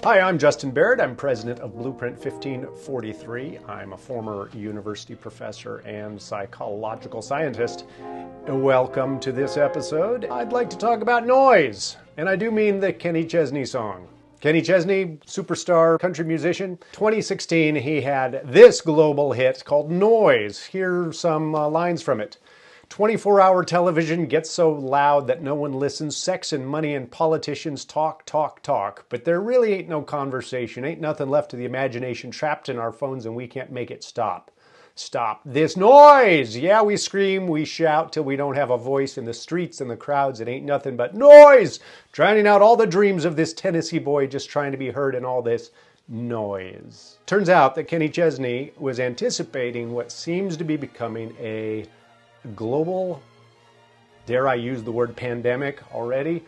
Hi, I'm Justin Barrett. I'm president of Blueprint 1543. I'm a former university professor and psychological scientist. Welcome to this episode. I'd like to talk about noise, and I do mean the Kenny Chesney song. Kenny Chesney, superstar country musician. 2016, he had this global hit called Noise. Here are some lines from it. 24-hour television gets so loud that no one listens. Sex and money and politicians talk, talk, talk. But there really ain't no conversation. Ain't nothing left to the imagination, trapped in our phones, and we can't make it stop. Stop this noise! Yeah, we scream, we shout till we don't have a voice in the streets and the crowds. It ain't nothing but noise! Drowning out all the dreams of this Tennessee boy just trying to be heard in all this noise. Turns out that Kenny Chesney was anticipating what seems to be becoming a global, dare I use the word pandemic already,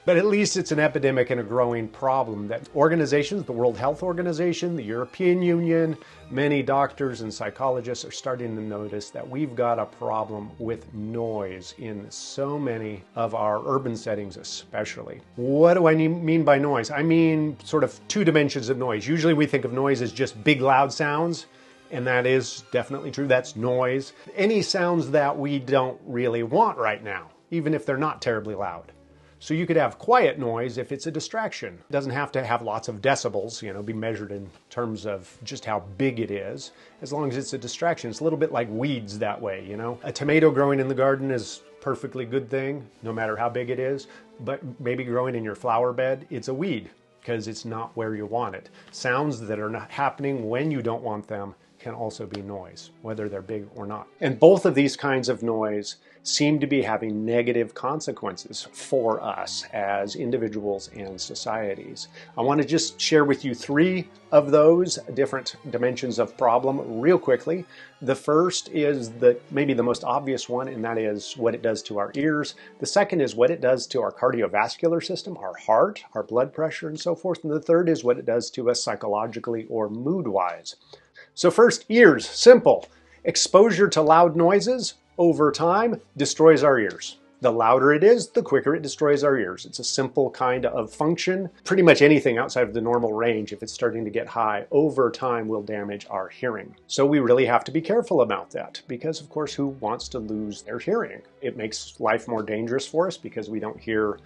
but at least it's an epidemic and a growing problem that organizations, the World Health Organization, the European Union, many doctors and psychologists are starting to notice that we've got a problem with noise in so many of our urban settings especially. What do I mean by noise? I mean sort of two dimensions of noise. Usually we think of noise as just big loud sounds. And that is definitely true. That's noise. Any sounds that we don't really want right now, even if they're not terribly loud. So you could have quiet noise if it's a distraction. It doesn't have to have lots of decibels, be measured in terms of just how big it is. As long as it's a distraction. It's a little bit like weeds that way, A tomato growing in the garden is a perfectly good thing, no matter how big it is. But maybe growing in your flower bed, it's a weed because it's not where you want it. Sounds that are not happening when you don't want them can also be noise, whether they're big or not. And both of these kinds of noise seem to be having negative consequences for us as individuals and societies. I want to just share with you three of those different dimensions of problem real quickly. The first is maybe the most obvious one, and that is what it does to our ears. The second is what it does to our cardiovascular system, our heart, our blood pressure, and so forth. And the third is what it does to us psychologically or mood-wise. So first, ears. Simple. Exposure to loud noises over time destroys our ears. The louder it is, the quicker it destroys our ears. It's a simple kind of function. Pretty much anything outside of the normal range, if it's starting to get high, over time will damage our hearing. So we really have to be careful about that because, of course, who wants to lose their hearing? It makes life more dangerous for us because we don't hear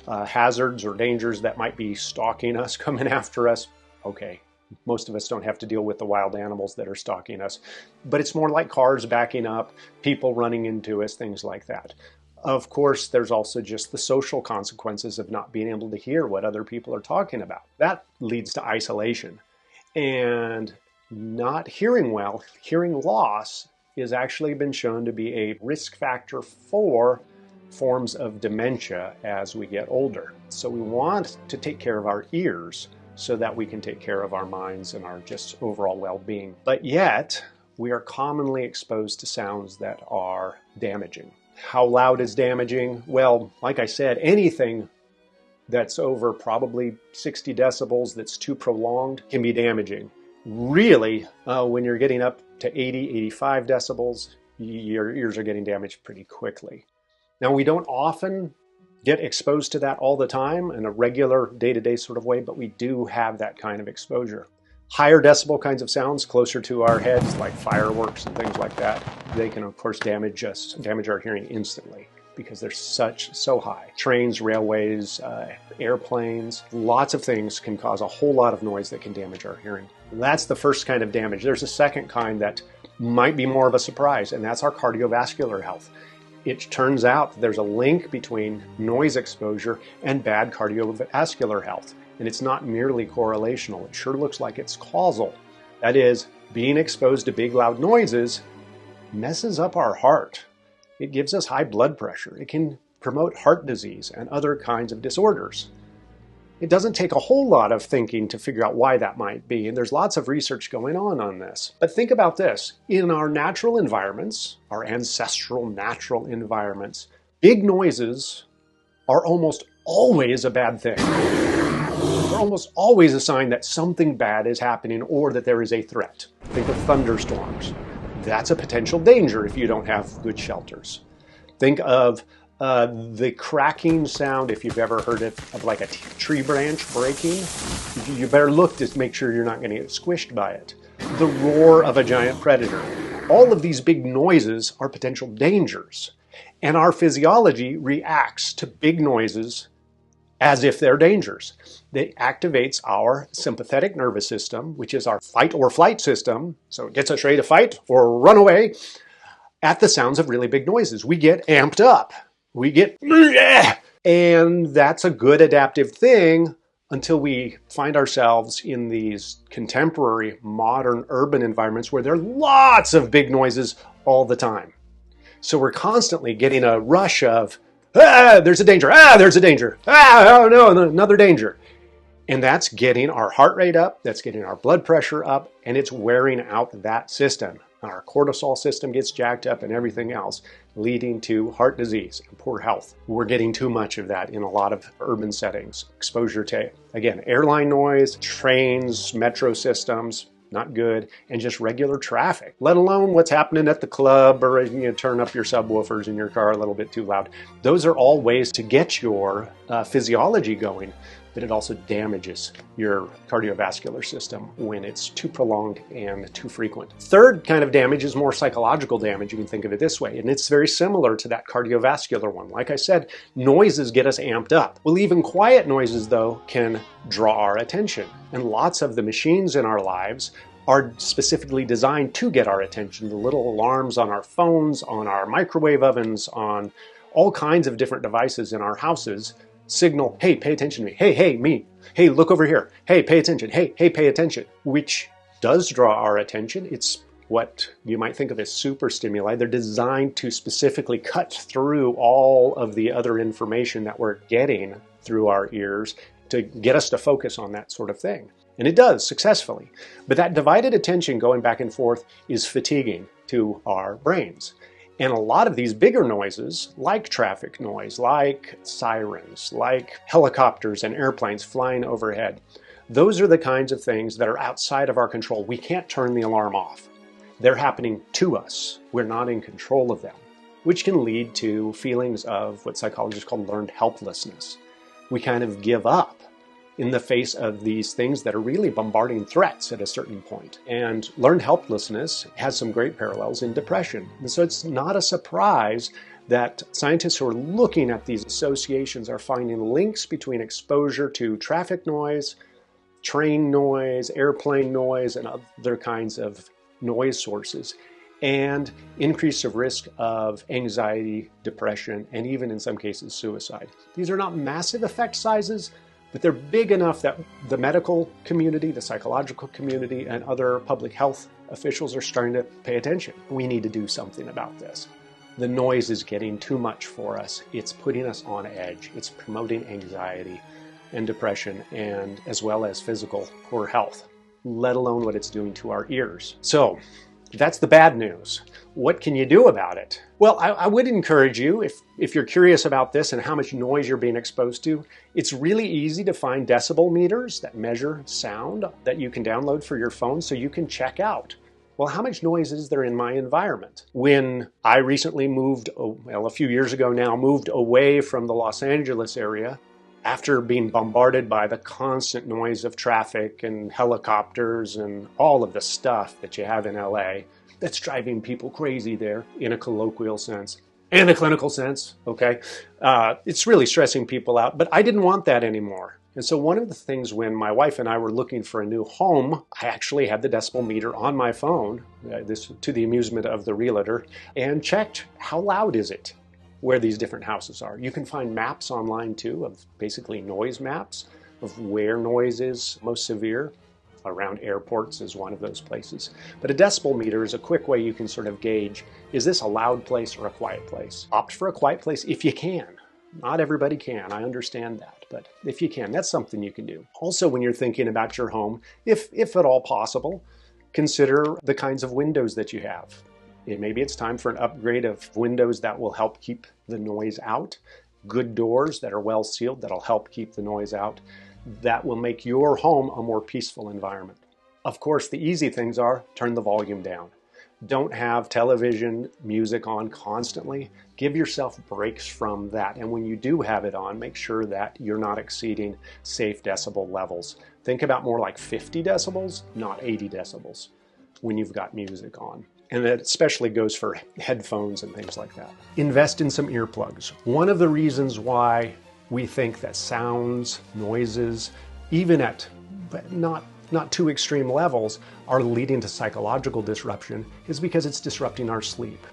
hazards or dangers that might be stalking us, coming after us. Okay. Most of us don't have to deal with the wild animals that are stalking us, but it's more like cars backing up, people running into us, things like that. Of course, there's also just the social consequences of not being able to hear what other people are talking about. That leads to isolation. And not hearing well, hearing loss, has actually been shown to be a risk factor for forms of dementia as we get older. So we want to take care of our ears so that we can take care of our minds and our just overall well-being. But yet, we are commonly exposed to sounds that are damaging. How loud is damaging? Well, like I said, anything that's over probably 60 decibels that's too prolonged can be damaging. Really, when you're getting up to 80, 85 decibels, your ears are getting damaged pretty quickly. Now, we don't often get exposed to that all the time in a regular day-to-day sort of way, but we do have that kind of exposure. Higher decibel kinds of sounds closer to our heads, like fireworks and things like that, they can of course damage our hearing instantly because they're so high. Trains, railways, airplanes, lots of things can cause a whole lot of noise that can damage our hearing. That's the first kind of damage. There's a second kind that might be more of a surprise, and that's our cardiovascular health. It turns out there's a link between noise exposure and bad cardiovascular health. And it's not merely correlational. It sure looks like it's causal. That is, being exposed to big loud noises messes up our heart. It gives us high blood pressure. It can promote heart disease and other kinds of disorders. It doesn't take a whole lot of thinking to figure out why that might be, and there's lots of research going on this. But think about this. In our natural environments, our ancestral natural environments, big noises are almost always a bad thing. They're almost always a sign that something bad is happening or that there is a threat. Think of thunderstorms. That's a potential danger if you don't have good shelters. Think of The cracking sound, if you've ever heard it, of like a tree branch breaking, you better look to make sure you're not going to get squished by it. The roar of a giant predator. All of these big noises are potential dangers. And our physiology reacts to big noises as if they're dangers. It activates our sympathetic nervous system, which is our fight or flight system. So it gets us ready to fight or run away at the sounds of really big noises. We get amped up. We get, and that's a good adaptive thing until we find ourselves in these contemporary, modern, urban environments where there are lots of big noises all the time. So we're constantly getting a rush of, there's a danger, there's a danger, oh no, another danger. And that's getting our heart rate up, that's getting our blood pressure up, and it's wearing out that system. Our cortisol system gets jacked up and everything else, leading to heart disease and poor health. We're getting too much of that in a lot of urban settings. Exposure to, again, airline noise, trains, metro systems, not good, and just regular traffic, let alone what's happening at the club or you turn up your subwoofers in your car a little bit too loud. Those are all ways to get your physiology going, but it also damages your cardiovascular system when it's too prolonged and too frequent. Third kind of damage is more psychological damage. You can think of it this way, and it's very similar to that cardiovascular one. Like I said, noises get us amped up. Well, even quiet noises, though, can draw our attention. And lots of the machines in our lives are specifically designed to get our attention. The little alarms on our phones, on our microwave ovens, on all kinds of different devices in our houses signal, hey, pay attention to me. Hey, me. Hey, look over here. Hey, pay attention. Hey, pay attention. Which does draw our attention. It's what you might think of as super stimuli. They're designed to specifically cut through all of the other information that we're getting through our ears to get us to focus on that sort of thing. And it does successfully. But that divided attention going back and forth is fatiguing to our brains. And a lot of these bigger noises, like traffic noise, like sirens, like helicopters and airplanes flying overhead, those are the kinds of things that are outside of our control. We can't turn the alarm off. They're happening to us. We're not in control of them, which can lead to feelings of what psychologists call learned helplessness. We kind of give up in the face of these things that are really bombarding threats at a certain point. And learned helplessness has some great parallels in depression. And so it's not a surprise that scientists who are looking at these associations are finding links between exposure to traffic noise, train noise, airplane noise, and other kinds of noise sources, and increase of risk of anxiety, depression, and even in some cases suicide. These are not massive effect sizes, but they're big enough that the medical community, the psychological community, and other public health officials are starting to pay attention. We need to do something about this. The noise is getting too much for us. It's putting us on edge. It's promoting anxiety and depression, and as well as physical poor health, let alone what it's doing to our ears. So that's the bad news. What can you do about it? Well, I would encourage you, if you're curious about this and how much noise you're being exposed to, it's really easy to find decibel meters that measure sound that you can download for your phone so you can check out, well, how much noise is there in my environment? When I recently moved, a few years ago now, moved away from the Los Angeles area, after being bombarded by the constant noise of traffic and helicopters and all of the stuff that you have in LA, that's driving people crazy there in a colloquial sense and a clinical sense, okay? It's really stressing people out, but I didn't want that anymore. And so one of the things when my wife and I were looking for a new home, I actually had the decibel meter on my phone, this to the amusement of the realtor, and checked how loud is it where these different houses are. You can find maps online too of basically noise maps of where noise is most severe. Around airports is one of those places. But a decibel meter is a quick way you can sort of gauge, is this a loud place or a quiet place? Opt for a quiet place if you can. Not everybody can, I understand that, but if you can, that's something you can do. Also, when you're thinking about your home, if at all possible, consider the kinds of windows that you have. Maybe it's time for an upgrade of windows that will help keep the noise out. Good doors that are well sealed that'll help keep the noise out. That will make your home a more peaceful environment. Of course, the easy things are turn the volume down. Don't have television music on constantly. Give yourself breaks from that. And when you do have it on, make sure that you're not exceeding safe decibel levels. Think about more like 50 decibels, not 80 decibels when you've got music on. And that especially goes for headphones and things like that. Invest in some earplugs. One of the reasons why we think that sounds, noises, even at not too extreme levels, are leading to psychological disruption is because it's disrupting our sleep.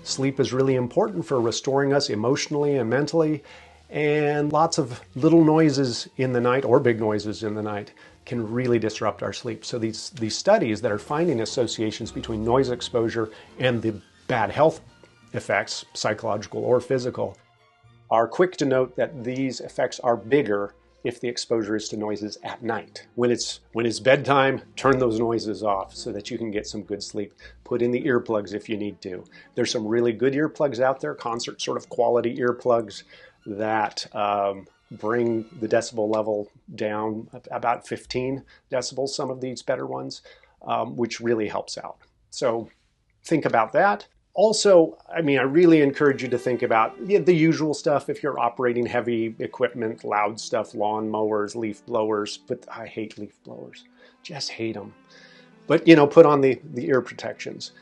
Sleep is really important for restoring us emotionally and mentally, and lots of little noises in the night or big noises in the night can really disrupt our sleep. So these studies that are finding associations between noise exposure and the bad health effects, psychological or physical, are quick to note that these effects are bigger if the exposure is to noises at night. When it's bedtime, turn those noises off so that you can get some good sleep. Put in the earplugs if you need to. There's some really good earplugs out there, concert sort of quality earplugs that bring the decibel level down about 15 decibels, some of these better ones, which really helps out. So think about that. Also, I really encourage you to think about the usual stuff if you're operating heavy equipment, loud stuff, lawn mowers, leaf blowers, but I hate leaf blowers, just hate them. But, put on the ear protections.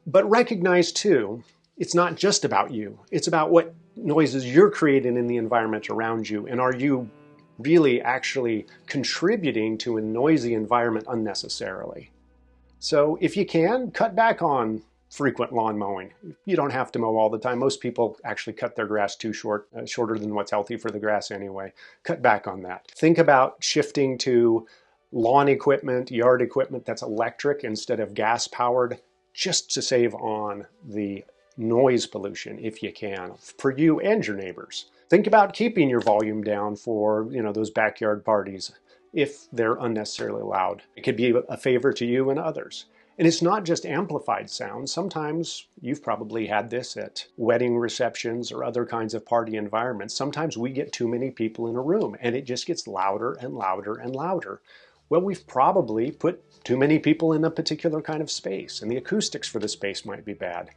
But recognize too, it's not just about you. It's about what noises you're creating in the environment around you. And are you really actually contributing to a noisy environment unnecessarily? So if you can, cut back on frequent lawn mowing. You don't have to mow all the time. Most people actually cut their grass too short, shorter than what's healthy for the grass anyway. Cut back on that. Think about shifting to lawn equipment, yard equipment that's electric instead of gas powered, just to save on the noise pollution if you can, for you and your neighbors. Think about keeping your volume down for, those backyard parties if they're unnecessarily loud. It could be a favor to you and others. And it's not just amplified sound. Sometimes you've probably had this at wedding receptions or other kinds of party environments. Sometimes we get too many people in a room and it just gets louder and louder and louder. Well, we've probably put too many people in a particular kind of space, and the acoustics for the space might be bad.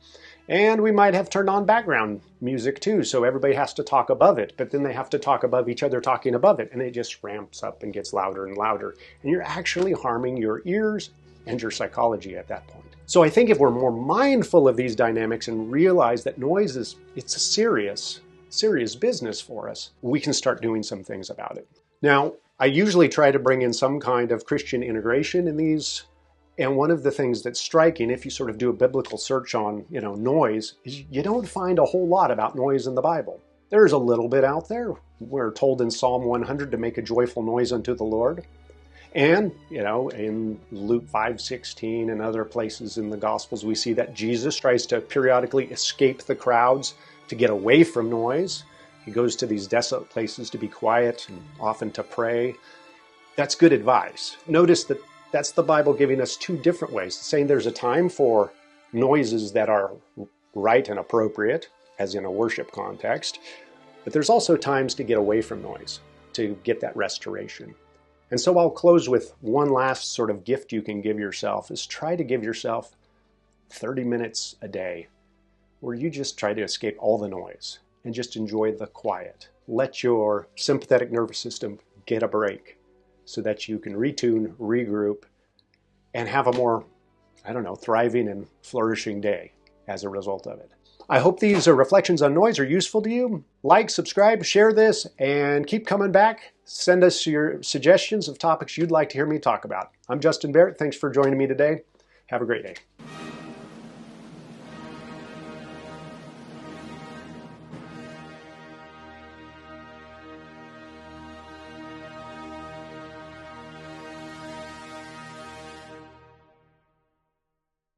And we might have turned on background music too, so everybody has to talk above it, but then they have to talk above each other talking above it, and it just ramps up and gets louder and louder. And you're actually harming your ears and your psychology at that point. So I think if we're more mindful of these dynamics and realize that noise it's a serious business for us, we can start doing some things about it. Now, I usually try to bring in some kind of Christian integration in these. And one of the things that's striking, if you sort of do a biblical search on, noise, is you don't find a whole lot about noise in the Bible. There's a little bit out there. We're told in Psalm 100 to make a joyful noise unto the Lord. And, in Luke 5:16 and other places in the Gospels, we see that Jesus tries to periodically escape the crowds to get away from noise. He goes to these desolate places to be quiet and often to pray. That's good advice. Notice that that's the Bible giving us two different ways, saying there's a time for noises that are right and appropriate, as in a worship context, but there's also times to get away from noise, to get that restoration. And so I'll close with one last sort of gift you can give yourself, is try to give yourself 30 minutes a day where you just try to escape all the noise and just enjoy the quiet. Let your sympathetic nervous system get a break so that you can retune, regroup, and have a more, thriving and flourishing day as a result of it. I hope these reflections on noise are useful to you. Like, subscribe, share this, and keep coming back. Send us your suggestions of topics you'd like to hear me talk about. I'm Justin Barrett. Thanks for joining me today. Have a great day.